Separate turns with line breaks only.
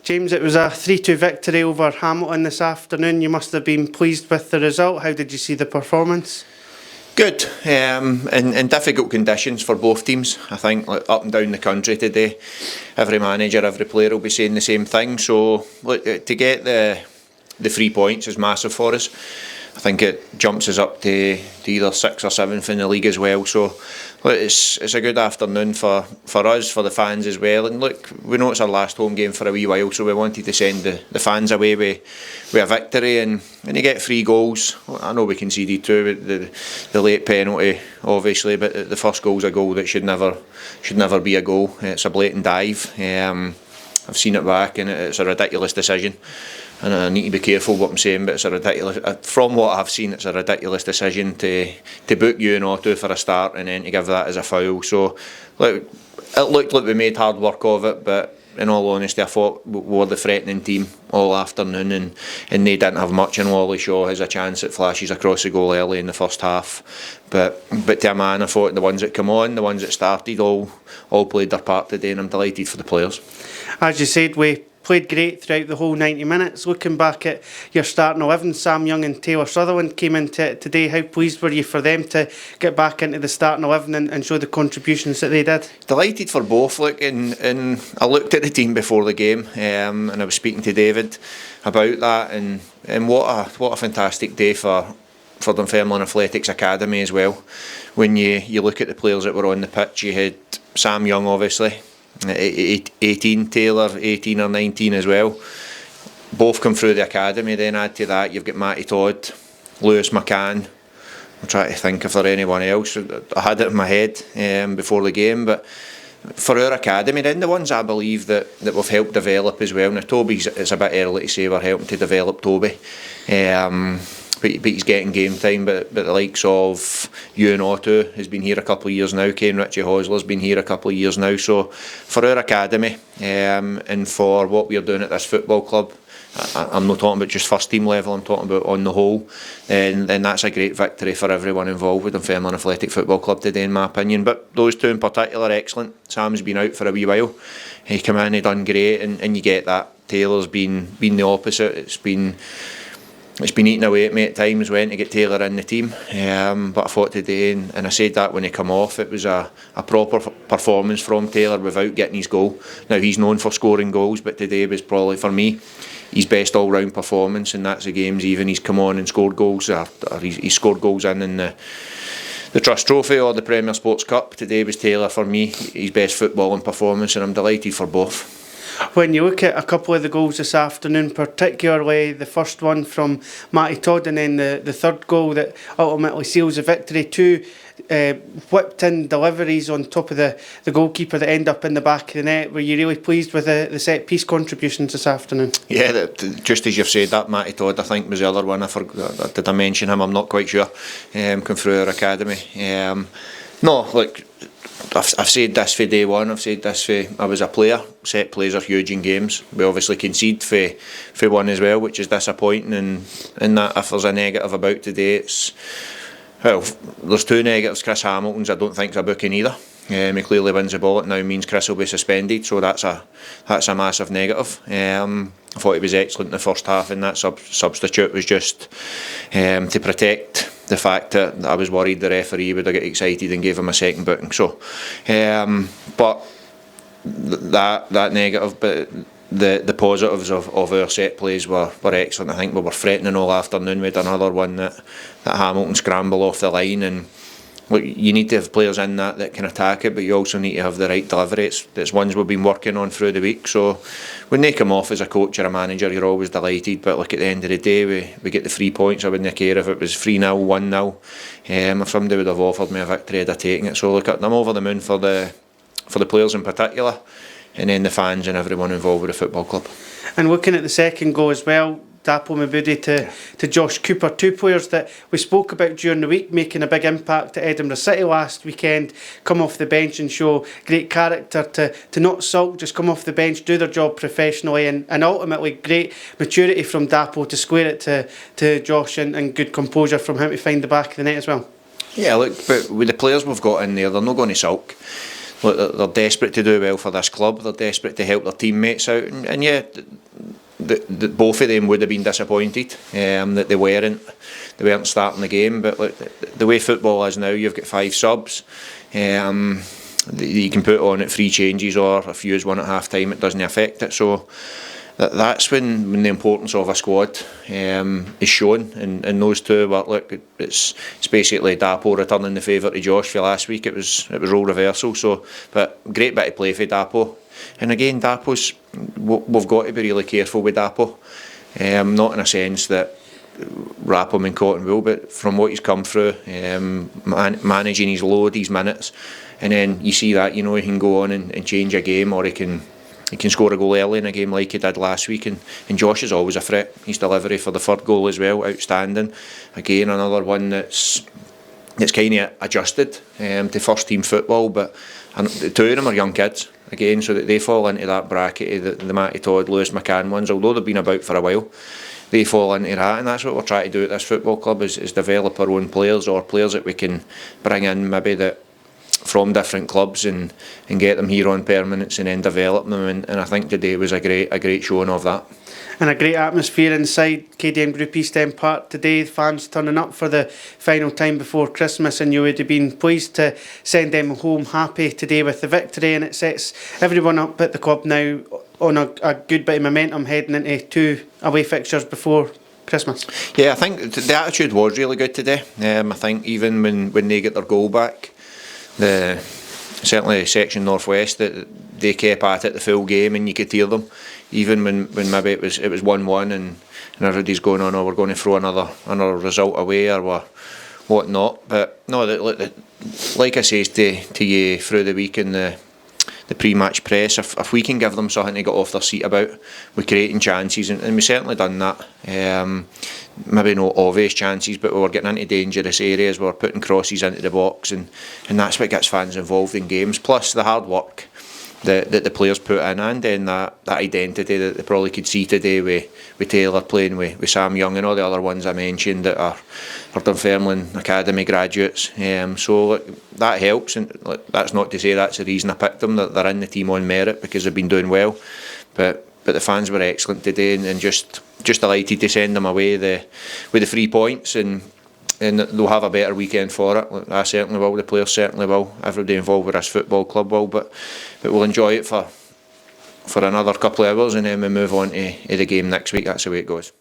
James, it was a 3-2 victory over Hamilton this afternoon. You must have been pleased with the result. How did you see the performance?
Good, in difficult conditions for both teams. I think up and down the country today, every manager, every player will be saying the same thing. So look, to get the 3 points is massive for us. I think it jumps us up to either 6th or 7th in the league as well. So look, it's a good afternoon for us, for the fans as well. And look, we know it's our last home game for a wee while, so we wanted to send the fans away with a victory. And when you get 3 goals, I know we conceded 2 with the late penalty, obviously, but the first goal's a goal that should never be a goal. It's a blatant dive. I've seen it back, and it's a ridiculous decision. And I need to be careful what I'm saying, but it's a ridiculous. From what I've seen, it's a ridiculous decision to book you and Otto for a start, and then to give that as a foul. So, look, it looked like we made hard work of it, but in all honesty, I thought we were the threatening team all afternoon, and they didn't have much. And Wally Shaw has a chance at flashes across the goal early in the first half, but to a man, I thought the ones that come on, the ones that started, all played their part today, and I'm delighted for the players.
As you said, we played great throughout the whole 90 minutes. Looking back at your starting 11, Sam Young and Taylor Sutherland came into it today. How pleased were you for them to get back into the starting 11 and show the contributions that they did?
Delighted for both. Look, and I looked at the team before the game, and I was speaking to David about that, and what a fantastic day for Dunfermline Athletics Academy as well. When you look at the players that were on the pitch, you had Sam Young, obviously, 18, Taylor 18 or 19 as well. Both come through the academy. Then add to that, you've got Matty Todd, Lewis McCann. I'm trying to think if there anyone else. I had it in my head before the game, but for our academy, then the ones I believe that we've helped develop as well. Now Toby's, it's a bit early to say we're helping to develop Toby. But he's getting game time, but the likes of Ewan Otto has been here a couple of years now. Kane Richie Hosler's been here a couple of years now. So for our academy and for what we're doing at this football club, I'm not talking about just first team level, I'm talking about on the whole, then that's a great victory for everyone involved with Dunfermline Athletic Football Club today, in my opinion. But those 2 in particular, excellent. Sam's been out for a wee while. He came in, he done great, and you get that. Taylor's been the opposite. It's been eating away at me at times when to get Taylor in the team, but I thought today, and I said that when he come off, it was a proper performance from Taylor without getting his goal. Now he's known for scoring goals, but today was probably for me his best all-round performance, and that's the games even he's come on and scored goals, or he's scored goals in the Trust Trophy or the Premier Sports Cup. Today was Taylor for me, his best footballing performance, and I'm delighted for both.
When you look at a couple of the goals this afternoon, particularly the first one from Matty Todd and then the third goal that ultimately seals the victory, 2 whipped in deliveries on top of the goalkeeper that end up in the back of the net. Were you really pleased with the set piece contributions this afternoon? Yeah,
just as you've said that, Matty Todd I think was the other one. Did I mention him? I'm not quite sure. Come through our academy. No, look, I've said this for day one, I've said this for I was a player. Set plays are huge in games. We obviously concede for one as well, which is disappointing, and that if there's a negative about today, it's, well, there's 2 negatives. Chris Hamilton's I don't think's a booking either. He clearly wins the ball. It now means Chris will be suspended, so that's a massive negative. I thought he was excellent in the first half, and that substitute was just to protect the fact that I was worried the referee would have got excited and gave him a second booking. So, but that negative, but the positives of our set plays were excellent. I think we were threatening all afternoon. We had another one that Hamilton scrambled off the line, and look, you need to have players in that can attack it, but you also need to have the right delivery. It's ones we've been working on through the week. So when they come off as a coach or a manager, you're always delighted. But look, at the end of the day, we get the 3 points. I wouldn't care if it was 3-0, 1-0. If somebody would have offered me a victory, I'd have taken it. So look, I'm over the moon for the players in particular, and then the fans and everyone involved with the football club.
And looking at the second goal as well, Dapo Mabudi to Josh Cooper, 2 players that we spoke about during the week making a big impact at Edinburgh City last weekend, come off the bench and show great character, to not sulk, just come off the bench, do their job professionally, and ultimately great maturity from Dapo to square it to Josh, and good composure from him to find the back of the net as well.
Yeah, look, but with the players we've got in there, they're not going to sulk. look, they're desperate to do well for this club. They're desperate to help their teammates out, and yeah, both of them would have been disappointed that they weren't starting the game. But look, the way football is now, you've got 5 subs. You can put on at 3 changes, or if you use one at half time, it doesn't affect it. So that's when the importance of a squad is shown. And those two, but look, it's basically Dapo returning the favour to Josh for last week. It was role reversal. So, but great bit of play for Dapo. And again, we've got to be really careful with Dapo. Not in a sense that wrap him in cotton wool, but from what he's come through, managing his load, his minutes, and then you see that, he can go on and change a game, or he can score a goal early in a game like he did last week. And Josh is always a threat. His delivery for the third goal as well, outstanding. Again, another one that's kind of adjusted to first team football, but the two of them are young kids again, so that they fall into that bracket of the Matty Todd, Lewis McCann ones, although they've been about for a while. They fall into that, and that's what we're trying to do at this football club, is develop our own players, or players that we can bring in maybe that from different clubs and get them here on permanence and then develop them, and I think today was a great showing of that.
And a great atmosphere inside KDM Group East End Park today, fans turning up for the final time before Christmas, and you would have been pleased to send them home happy today with the victory, and it sets everyone up at the club now on a good bit of momentum heading into 2 away fixtures before Christmas. Yeah,
I think the attitude was really good today. I think even when they get their goal back, certainly section Northwest, that they kept at it the full game, and you could hear them. Even when maybe it was 1-1 and everybody's going on, we're going to throw another result away or whatnot. But no, like I says to you through the week in the pre-match press, if we can give them something to get off their seat about, we're creating chances, and we've certainly done that. Maybe no obvious chances, but we were getting into dangerous areas. We were putting crosses into the box, and that's what gets fans involved in games. Plus the hard work that the players put in, and then that identity that they probably could see today with Taylor playing with Sam Young and all the other ones I mentioned that are Dunfermline Academy graduates. So that helps, and that's not to say that's the reason I picked them, that they're in the team on merit because they've been doing well. But the fans were excellent today, and just delighted to send them away with the 3 points, and they'll have a better weekend for it. I certainly will, the players certainly will, everybody involved with this football club will, but we'll enjoy it for another couple of hours, and then we move on to the game next week. That's the way it goes.